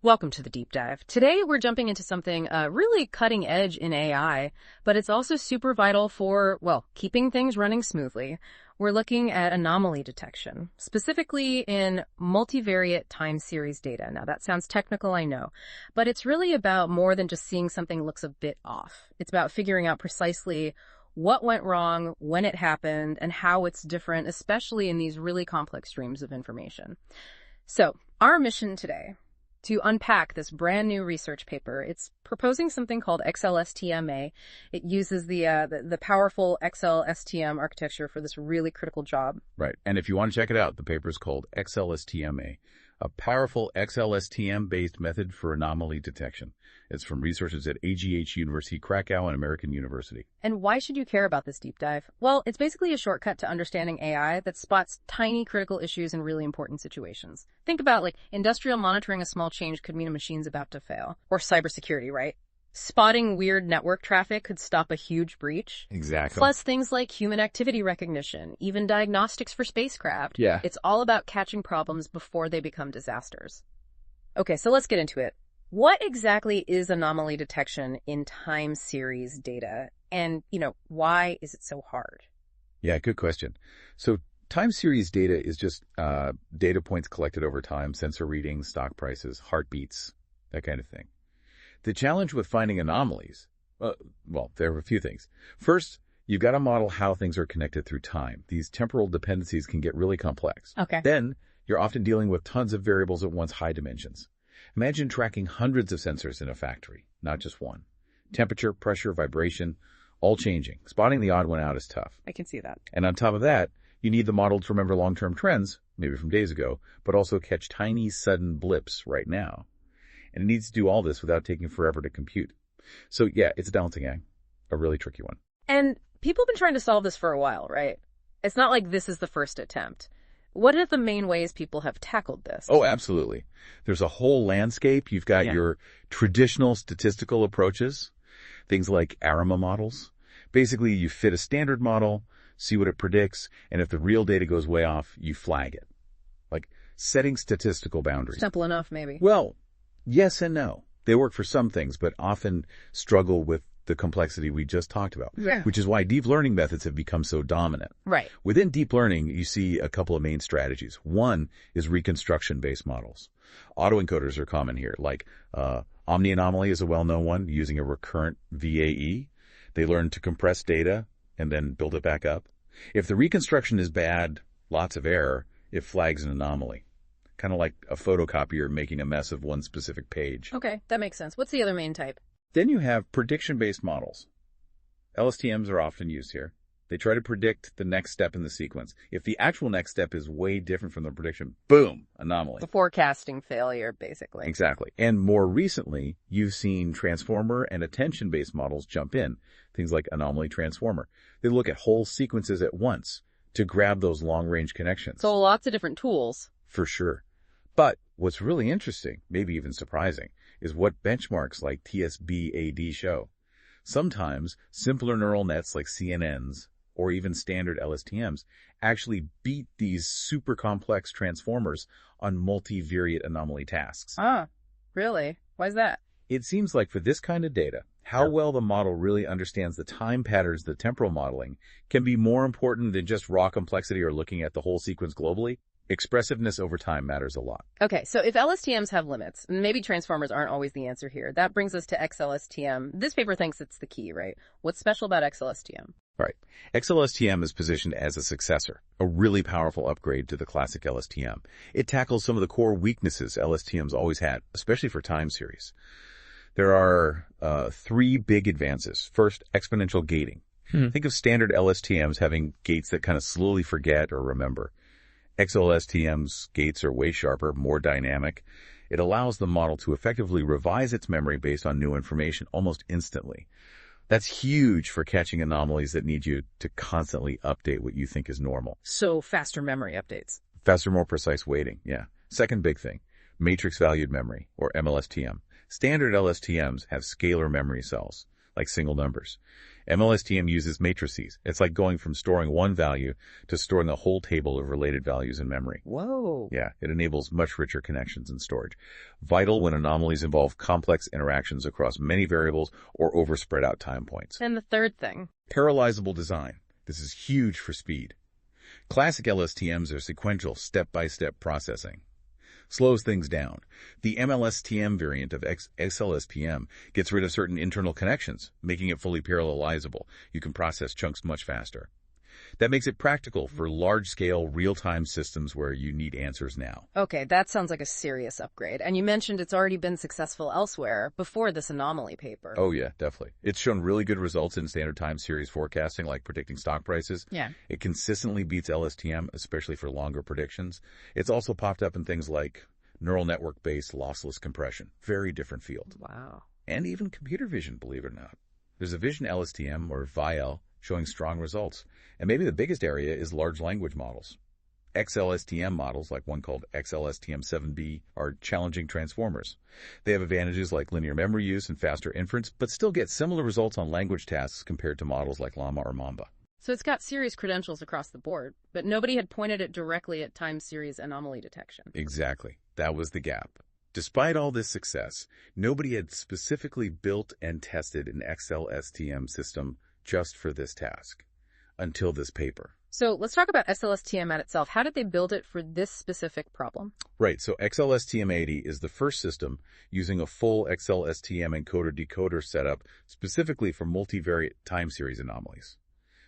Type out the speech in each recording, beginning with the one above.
Welcome to the deep dive. Today we're jumping into something really cutting edge in AI, but it's also super vital for, well, keeping things running smoothly. We're looking at anomaly detection, specifically in multivariate time series data. Now that sounds technical, I know, but it's really about more than just seeing something looks a bit off. It's about figuring out precisely what went wrong, when it happened, and how it's different, especially in these really complex streams of information. So our mission today, to unpack this brand new research paper. It's proposing something called xLSTMA. It uses the powerful xLSTM architecture for this really critical job. Right. And if you want to check it out, the paper is called xLSTMA, a powerful xLSTM-based method for anomaly detection. It's from researchers at AGH University, Krakow, and American University. And why should you care about this deep dive? Well, it's basically a shortcut to understanding AI that spots tiny critical issues in really important situations. Think about, like, industrial monitoring a small change could mean a machine's about to fail. Or cybersecurity, right? Spotting weird network traffic could stop a huge breach. Exactly. Plus things like human activity recognition, even diagnostics for spacecraft. Yeah. It's all about catching problems before they become disasters. Okay, so let's get into it. What exactly is anomaly detection in time series data? And, why is it so hard? Yeah, good question. So time series data is just data points collected over time, sensor readings, stock prices, heartbeats, that kind of thing. The challenge with finding anomalies, well, there are a few things. First, you've got to model how things are connected through time. These temporal dependencies can get really complex. Okay. Then, you're often dealing with tons of variables at once, high dimensions. Imagine tracking hundreds of sensors in a factory, not just one. Temperature, pressure, vibration, all changing. Spotting the odd one out is tough. I can see that. And on top of that, you need the model to remember long-term trends, maybe from days ago, but also catch tiny, sudden blips right now. And it needs to do all this without taking forever to compute. So yeah, it's a balancing act, a really tricky one. And people have been trying to solve this for a while, right? It's not like this is the first attempt. What are the main ways people have tackled this? Oh, absolutely. There's a whole landscape. You've got your traditional statistical approaches, things like ARIMA models. Basically, you fit a standard model, see what it predicts, and if the real data goes way off, you flag it. Like setting statistical boundaries. Simple enough, maybe. Well, yes and no. They work for some things, but often struggle with the complexity we just talked about, which is why deep learning methods have become so dominant. Right. Within deep learning, you see a couple of main strategies. One is reconstruction-based models. Autoencoders are common here, like Omni Anomaly is a well-known one, using a recurrent VAE. They learn to compress data and then build it back up. If the reconstruction is bad, lots of error, it flags an anomaly. Kind of like a photocopier making a mess of one specific page. Okay, that makes sense. What's the other main type? Then you have prediction-based models. LSTMs are often used here. They try to predict the next step in the sequence. If the actual next step is way different from the prediction, boom, anomaly. The forecasting failure, basically. Exactly. And more recently, you've seen transformer and attention-based models jump in, things like anomaly transformer. They look at whole sequences at once to grab those long-range connections. So lots of different tools. For sure. But what's really interesting, maybe even surprising, is what benchmarks like TSB-AD show. Sometimes simpler neural nets like CNNs or even standard LSTMs actually beat these super complex transformers on multivariate anomaly tasks. Ah, really? Why is that? It seems like for this kind of data, how well the model really understands the time patterns, the temporal modeling, can be more important than just raw complexity or looking at the whole sequence globally. Expressiveness over time matters a lot. Okay, so if LSTMs have limits, and maybe transformers aren't always the answer here, that brings us to xLSTM. This paper thinks it's the key, right? What's special about xLSTM? Right. xLSTM is positioned as a successor, a really powerful upgrade to the classic LSTM. It tackles some of the core weaknesses LSTMs always had, especially for time series. There are three big advances. First, exponential gating. Think of standard LSTMs having gates that kind of slowly forget or remember. xLSTM's gates are way sharper, more dynamic. It allows the model to effectively revise its memory based on new information almost instantly. That's huge for catching anomalies that need you to constantly update what you think is normal. So faster memory updates. Faster, more precise weighting, yeah. Second big thing, matrix valued memory, or MLSTM. Standard LSTMs have scalar memory cells, like single numbers. MLSTM uses matrices. It's like going from storing one value to storing the whole table of related values in memory. Whoa. Yeah, it enables much richer connections and storage. Vital when anomalies involve complex interactions across many variables or over spread out time points. And the third thing. Parallelizable design. This is huge for speed. Classic LSTMs are sequential, step-by-step processing. Slows things down. The MLSTM variant of xLSTM gets rid of certain internal connections, making it fully parallelizable. You can process chunks much faster. That makes it practical for large-scale, real-time systems where you need answers now. Okay, that sounds like a serious upgrade. And you mentioned it's already been successful elsewhere before this anomaly paper. Oh yeah, definitely. It's shown really good results in standard time series forecasting, like predicting stock prices. Yeah. It consistently beats LSTM, especially for longer predictions. It's also popped up in things like neural network-based lossless compression. Very different field. Wow. And even computer vision, believe it or not. There's a Vision LSTM, or VIL, showing strong results. And maybe the biggest area is large language models. xLSTM models, like one called xLSTM-7B, are challenging transformers. They have advantages like linear memory use and faster inference, but still get similar results on language tasks compared to models like Llama or Mamba. So it's got serious credentials across the board, but nobody had pointed it directly at time series anomaly detection. Exactly. That was the gap. Despite all this success, nobody had specifically built and tested an xLSTM system just for this task, until this paper. So let's talk about xLSTMAD itself. How did they build it for this specific problem? Right, so xLSTM-AD is the first system using a full xLSTM encoder-decoder setup specifically for multivariate time series anomalies.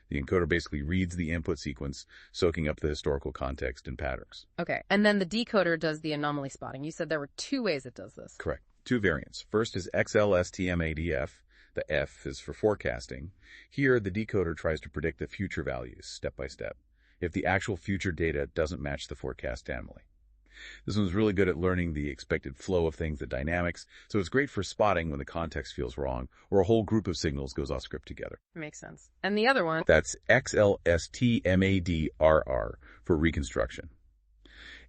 The encoder basically reads the input sequence, soaking up the historical context and patterns. Okay, and then the decoder does the anomaly spotting. You said there were two ways it does this. Correct. Two variants. First is xLSTMAD-F. The F is for forecasting. Here, the decoder tries to predict the future values, step by step, if the actual future data doesn't match the forecast anomaly. This one's really good at learning the expected flow of things, the dynamics, so it's great for spotting when the context feels wrong or a whole group of signals goes off script together. Makes sense. And the other one? That's xLSTMAD-R for reconstruction.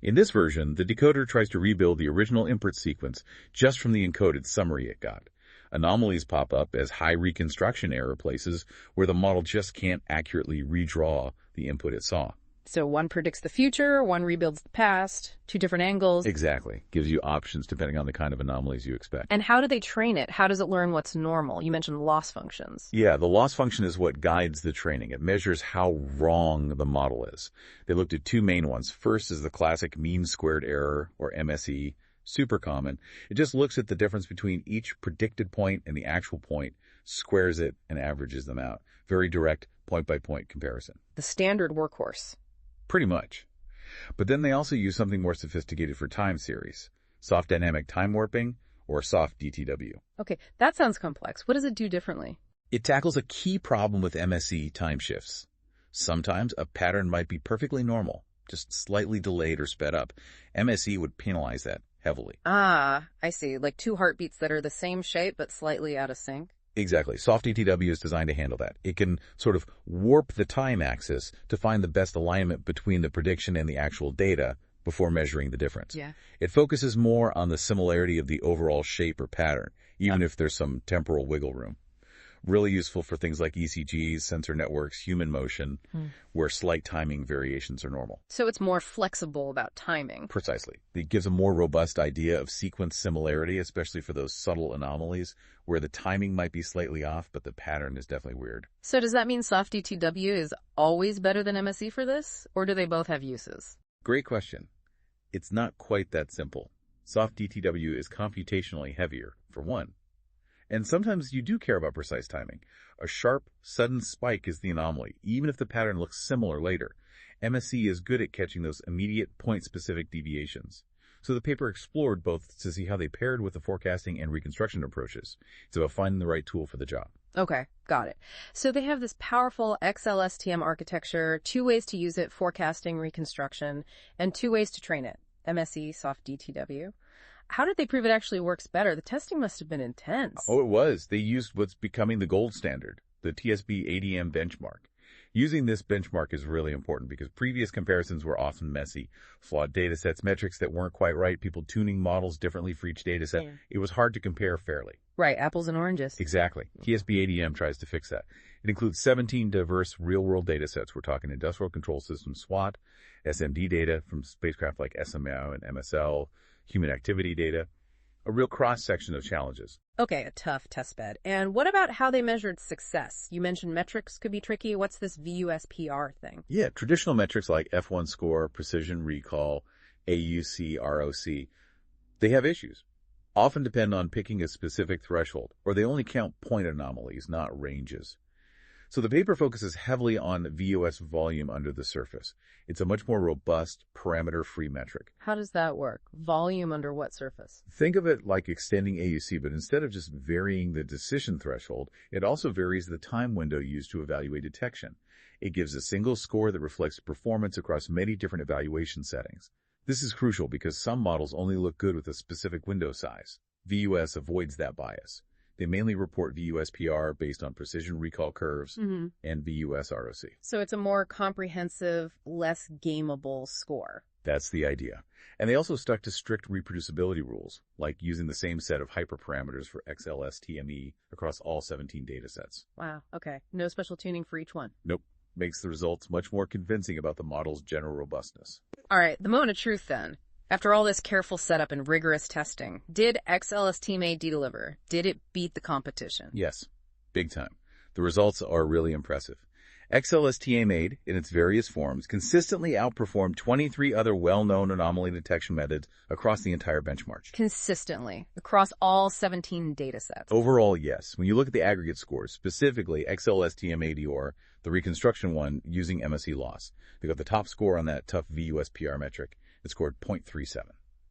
In this version, the decoder tries to rebuild the original input sequence just from the encoded summary it got. Anomalies pop up as high reconstruction error places where the model just can't accurately redraw the input it saw. So one predicts the future, one rebuilds the past, two different angles. Exactly. Gives you options depending on the kind of anomalies you expect. And how do they train it? How does it learn what's normal? You mentioned loss functions. Yeah, the loss function is what guides the training. It measures how wrong the model is. They looked at two main ones. First is the classic mean squared error, or MSE, super common. It just looks at the difference between each predicted point and the actual point, squares it, and averages them out. Very direct, point-by-point comparison. The standard workhorse. Pretty much. But then they also use something more sophisticated for time series, soft dynamic time warping, or SoftDTW. Okay, that sounds complex. What does it do differently? It tackles a key problem with MSE time shifts. Sometimes a pattern might be perfectly normal, just slightly delayed or sped up. MSE would penalize that heavily. Ah, I see. Like two heartbeats that are the same shape but slightly out of sync. Exactly. SoftDTW is designed to handle that. It can sort of warp the time axis to find the best alignment between the prediction and the actual data before measuring the difference. Yeah. It focuses more on the similarity of the overall shape or pattern, even if there's some temporal wiggle room. Really useful for things like ECGs, sensor networks, human motion, where slight timing variations are normal. So it's more flexible about timing. Precisely. It gives a more robust idea of sequence similarity, especially for those subtle anomalies where the timing might be slightly off, but the pattern is definitely weird. So does that mean SoftDTW is always better than MSE for this? Or do they both have uses? Great question. It's not quite that simple. SoftDTW is computationally heavier, for one. And sometimes you do care about precise timing. A sharp, sudden spike is the anomaly, even if the pattern looks similar later. MSE is good at catching those immediate point-specific deviations. So the paper explored both to see how they paired with the forecasting and reconstruction approaches. It's about finding the right tool for the job. Okay, got it. So they have this powerful xLSTM architecture, two ways to use it, forecasting, reconstruction, and two ways to train it, MSE, SoftDTW. How did they prove it actually works better? The testing must have been intense. Oh, it was. They used what's becoming the gold standard, the TSB-AD-M benchmark. Using this benchmark is really important because previous comparisons were often messy. Flawed datasets, metrics that weren't quite right, people tuning models differently for each dataset. Yeah. It was hard to compare fairly. Right, apples and oranges. Exactly. TSB-AD-M tries to fix that. It includes 17 diverse real-world datasets. We're talking industrial control system SWAT, SMD data from spacecraft like SMO and MSL, human activity data, a real cross-section of challenges. Okay, a tough testbed. And what about how they measured success? You mentioned metrics could be tricky. What's this VUSPR thing? Yeah, traditional metrics like F1 score, precision recall, AUC, ROC, they have issues. Often depend on picking a specific threshold, or they only count point anomalies, not ranges. So the paper focuses heavily on VOS volume under the surface. It's a much more robust, parameter-free metric. How does that work? Volume under what surface? Think of it like extending AUC, but instead of just varying the decision threshold, it also varies the time window used to evaluate detection. It gives a single score that reflects performance across many different evaluation settings. This is crucial because some models only look good with a specific window size. VUS avoids that bias. They mainly report VUSPR based on precision recall curves and VUS ROC. So it's a more comprehensive, less gameable score. That's the idea. And they also stuck to strict reproducibility rules, like using the same set of hyperparameters for xLSTME across all 17 datasets. Wow, okay. No special tuning for each one. Nope. Makes the results much more convincing about the model's general robustness. All right, the moment of truth then. After all this careful setup and rigorous testing, did xLSTMAD deliver? Did it beat the competition? Yes, big time. The results are really impressive. xLSTMAD, in its various forms, consistently outperformed 23 other well-known anomaly detection methods across the entire benchmark. Consistently, across all 17 datasets. Overall, yes. When you look at the aggregate scores, specifically xLSTMAD-R, the reconstruction one using MSE loss, they got the top score on that tough VUSPR metric. It scored 0.37.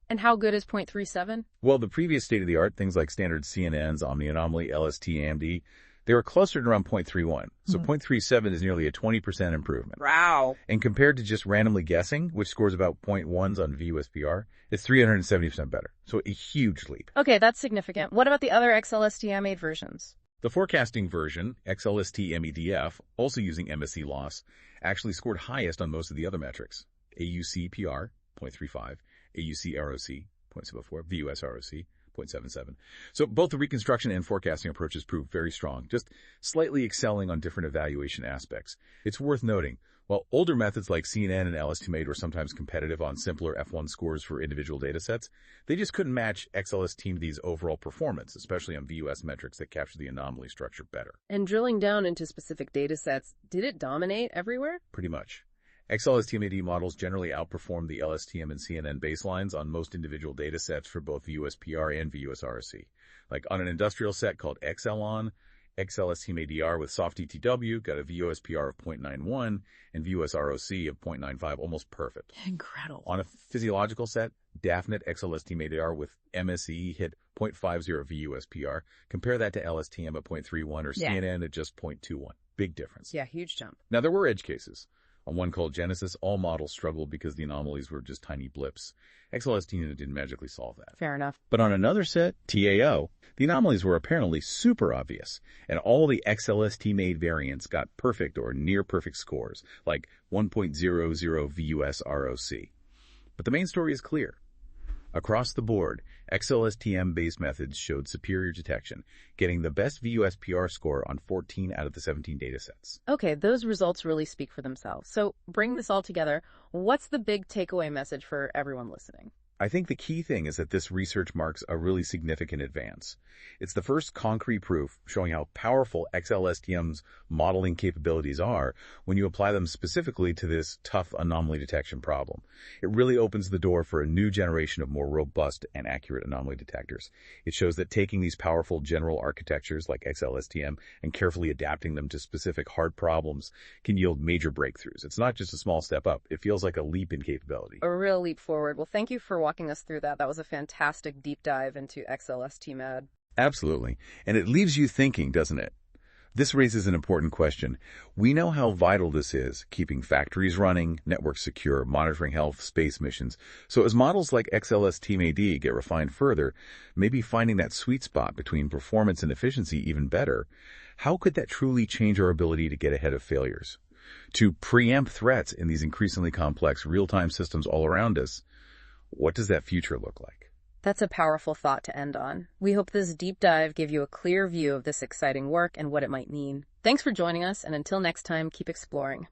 And how good is 0.37? Well, the previous state-of-the-art, things like standard CNNs, Omni Anomaly, LSTMD, they were closer to around 0.31. So 0.37 is nearly a 20% improvement. Wow. And compared to just randomly guessing, which scores about 0.1s on VUSPR, it's 370% better. So a huge leap. Okay, that's significant. What about the other xLSTMAD versions? The forecasting version, xLSTMAD-F, also using MSE loss, actually scored highest on most of the other metrics. AUC-PR, 0.35, AUC-ROC, 0.74, VUS-ROC, 0.77. So both the reconstruction and forecasting approaches proved very strong, just slightly excelling on different evaluation aspects. It's worth noting, while older methods like CNN and LSTMAD were sometimes competitive on simpler F1 scores for individual datasets, they just couldn't match xLSTMAD's overall performance, especially on VUS metrics that capture the anomaly structure better. And drilling down into specific datasets, did it dominate everywhere? Pretty much. xLSTMAD models generally outperform the LSTM and CNN baselines on most individual datasets for both VUSPR and VUS-ROC. Like on an industrial set called xLON, xLSTMAD-R with SoftDTW got a VUSPR of 0.91 and VUS-ROC of 0.95, almost perfect. Incredible. On a physiological set, DAFNet xLSTMAD-R with MSE hit 0.50 VUSPR. Compare that to LSTM at 0.31 or CNN at just 0.21. Big difference. Yeah, huge jump. Now, there were edge cases. On one called Genesis, all models struggled because the anomalies were just tiny blips. xLSTM didn't magically solve that. Fair enough. But on another set, TAO, the anomalies were apparently super obvious, and all the xLSTMAD variants got perfect or near-perfect scores, like 1.00 VUS-ROC. But the main story is clear. Across the board, xLSTM-based methods showed superior detection, getting the best VUSPR score on 14 out of the 17 datasets. Okay, those results really speak for themselves. So bring this all together. What's the big takeaway message for everyone listening? I think the key thing is that this research marks a really significant advance. It's the first concrete proof showing how powerful xLSTM's modeling capabilities are when you apply them specifically to this tough anomaly detection problem. It really opens the door for a new generation of more robust and accurate anomaly detectors. It shows that taking these powerful general architectures like xLSTM and carefully adapting them to specific hard problems can yield major breakthroughs. It's not just a small step up. It feels like a leap in capability. A real leap forward. Well, thank you for walking us through that. That was a fantastic deep dive into xLSTMAD. Absolutely. And it leaves you thinking, doesn't it? This raises an important question. We know how vital this is, keeping factories running, networks secure, monitoring health, space missions. So as models like xLSTMAD get refined further, maybe finding that sweet spot between performance and efficiency even better, how could that truly change our ability to get ahead of failures? to preempt threats in these increasingly complex real-time systems all around us. What does that future look like? That's a powerful thought to end on. We hope this deep dive gave you a clear view of this exciting work and what it might mean. Thanks for joining us, and until next time, keep exploring.